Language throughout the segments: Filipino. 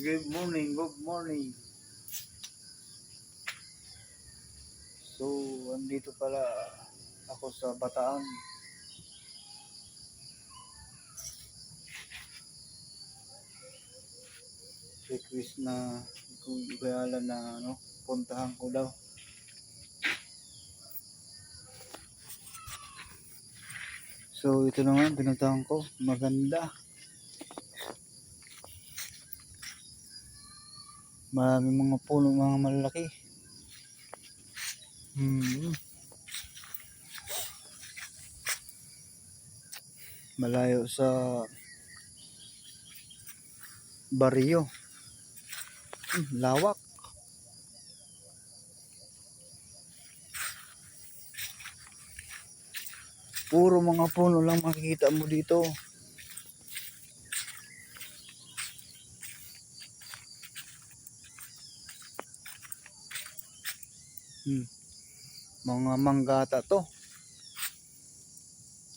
Good morning, good morning. So, andito pala ako sa Bataan. Request na kung ikayala na puntahan ko daw. So, ito naman, pinuntahan ko. Maganda. Maraming mga puno, mga malaki. Malayo sa baryo. Lawak. Puro mga puno lang makikita mo dito. Mga manggata to.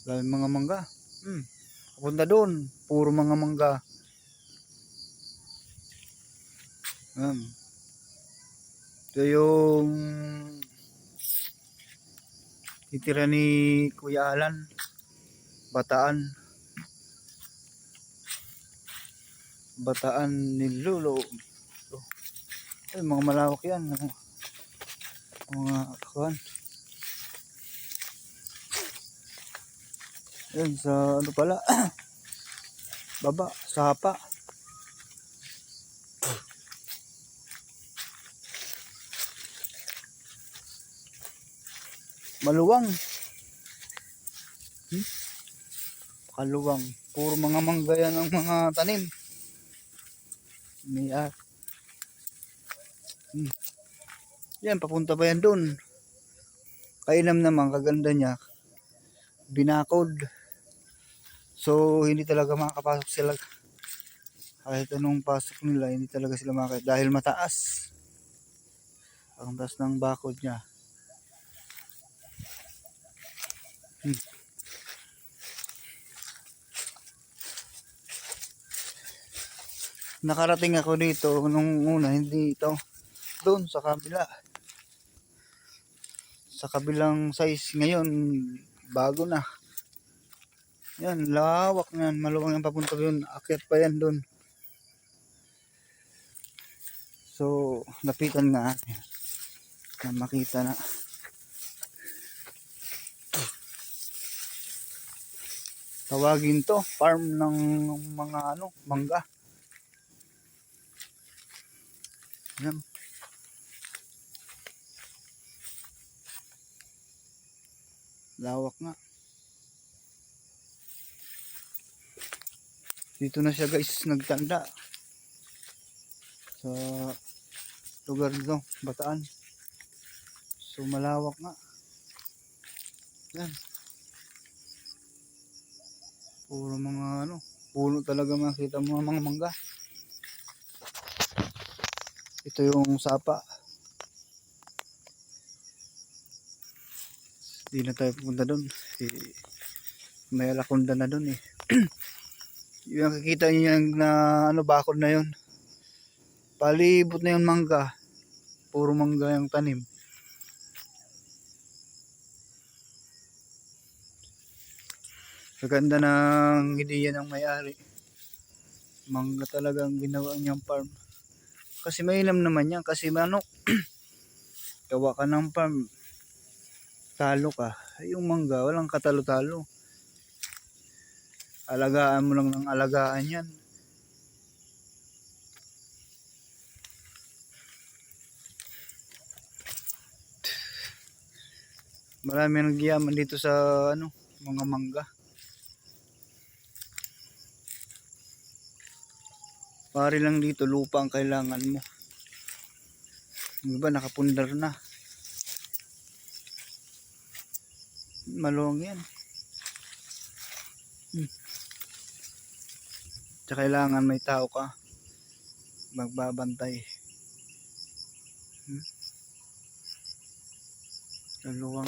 Dahil mga mangga. Punta doon. Puro mga mangga. Ito yung titira ni Kuya Alan. Bataan. Bataan ni Lolo. Ay, mga malawak yan. Mga kawan. Yan sa ano pala. Baba, sa hapa. Maluwang. Kaluwang. Puro mga mangga yan ang mga tanim. Yan, papunta pa yan doon. Kainam naman, kaganda niya. Binakod. So, hindi talaga makakapasok sila. Kahit anong pasok nila, hindi talaga sila makakapasok. Dahil mataas. Ang taas ng bakod niya. Nakarating ako dito nung una, hindi ito. Doon sa kabila. Sa kabilang size ngayon, bago na. Yan, lawak na yan. Maluwang yung papunta yun. Akyat pa yan doon. So, lapitan nga. Na makita na. Tawagin to, farm ng mga mangga. Yan. Lawak nga. Dito na siya guys, nagtanda. Sa lugar nito, Bataan. So malawak nga. Yan. Puro mga puno talaga makita mo mga mangga. Ito yung sapa. Hindi na tayo pupunta doon. May alakonda na doon eh. Yung nakikita niyo yung bakod na yun. Palibot na yung mangga. Puro mangga yung tanim. Maganda ng ideya ng may-ari. Mangga talagang ginawa niyang farm. Kasi mainam naman yan. Kasi gawa ka ng farm. Talo ka. Yung mangga, walang katalo-talo. Alagaan mo lang ng alagaan yan. Marami nagyaman dito sa mga mangga. Pare lang dito, lupa ang kailangan mo. Yung iba nakapundar na. Maluwang yan. Tsaka kailangan may tao ka magbabantay. Maluwang.